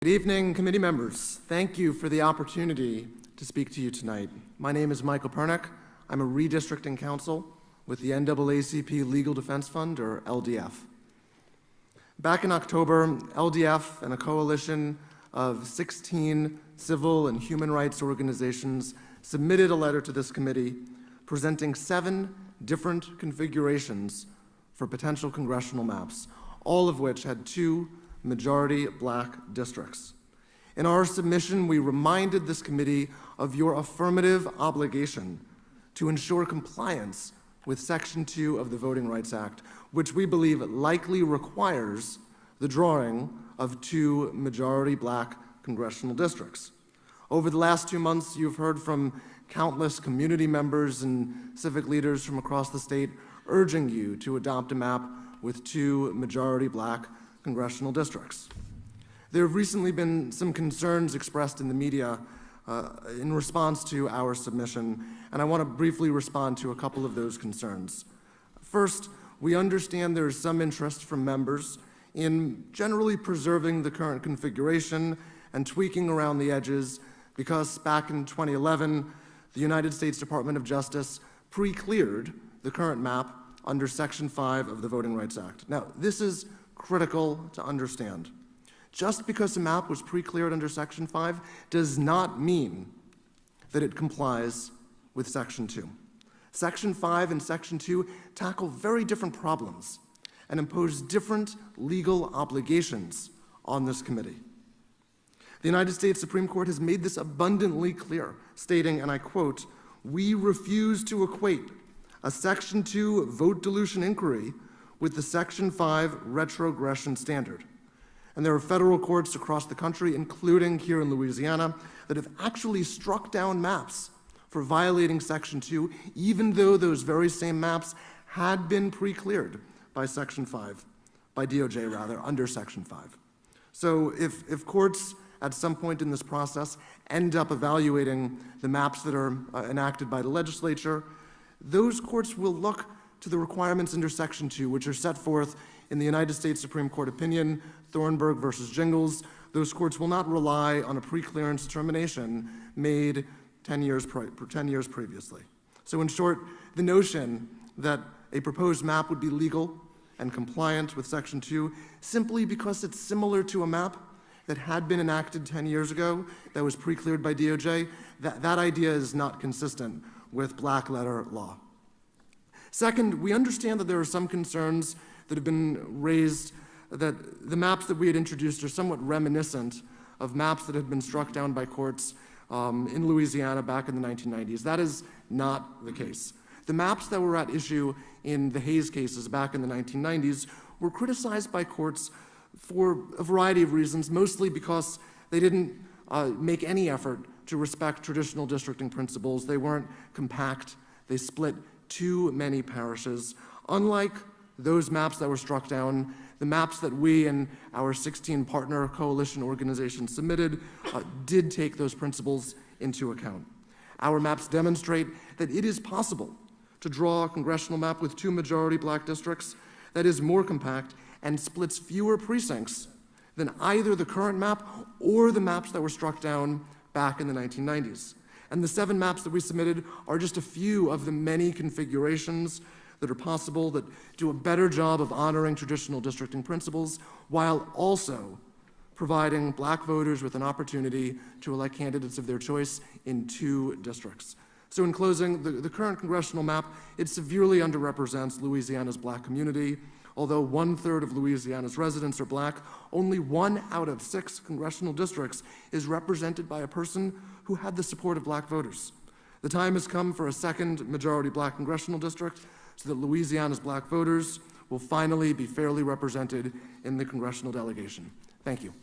Good evening, committee members. Thank you for the opportunity to speak to you tonight. My name is Michael Pernick. I'm a redistricting counsel with the NAACP Legal Defense Fund, or LDF. Back in October, LDF and a coalition of 16 civil and human rights organizations submitted a letter to this committee presenting 7 different configurations for potential congressional maps, all of which had 2 majority black districts. In our submission, we reminded this committee of your affirmative obligation to ensure compliance with Section 2 of the Voting Rights Act, which we believe likely requires the drawing of 2 majority black congressional districts. Over the last 2 months, you've heard from countless community members and civic leaders from across the state urging you to adopt a map with 2 majority black congressional districts. There have recently been some concerns expressed in the media in response to our submission, and I want to briefly respond to a couple of those concerns. First, we understand there is some interest from members in generally preserving the current configuration and tweaking around the edges because back in 2011, the United States Department of Justice pre-cleared the current map under Section 5 of the Voting Rights Act. Now, this is critical to understand. Just because a map was pre-cleared under Section 5 does not mean that it complies with Section 2. Section 5 and Section 2 tackle very different problems and impose different legal obligations on this committee. The United States Supreme Court has made this abundantly clear, stating, and I quote, "We refuse to equate a Section 2 vote dilution inquiry with the Section 5 retrogression standard." And there are federal courts across the country, including here in Louisiana, that have actually struck down maps for violating Section 2, even though those very same maps had been pre-cleared by Section 5, by DOJ rather, under Section 5. So if courts at some point in this process end up evaluating the maps that are enacted by the legislature, those courts will look to the requirements under Section 2, which are set forth in the United States Supreme Court opinion, Thornburg versus Jingles. Those courts will not rely on a pre-clearance determination made 10 years previously. So in short, the notion that a proposed map would be legal and compliant with Section 2 simply because it's similar to a map that had been enacted 10 years ago that was pre-cleared by DOJ, that idea is not consistent with black letter law. Second, we understand that there are some concerns that have been raised that the maps that we had introduced are somewhat reminiscent of maps that had been struck down by courts in Louisiana back in the 1990s. That is not the case. The maps that were at issue in the Hayes cases back in the 1990s were criticized by courts for a variety of reasons, mostly because they didn't make any effort to respect traditional districting principles. They weren't compact. They split too many parishes. Unlike those maps that were struck down, the maps that we and our 16 partner coalition organizations submitted did take those principles into account. Our maps demonstrate that it is possible to draw a congressional map with 2 majority black districts that is more compact and splits fewer precincts than either the current map or the maps that were struck down back in the 1990s. And the 7 maps that we submitted are just a few of the many configurations that are possible that do a better job of honoring traditional districting principles while also providing black voters with an opportunity to elect candidates of their choice in 2 districts. So in closing, the current congressional map, it severely underrepresents Louisiana's black community. Although 1/3 of Louisiana's residents are black, only 1 out of 6 congressional districts is represented by a person who had the support of black voters. The time has come for a second majority black congressional district so that Louisiana's black voters will finally be fairly represented in the congressional delegation. Thank you.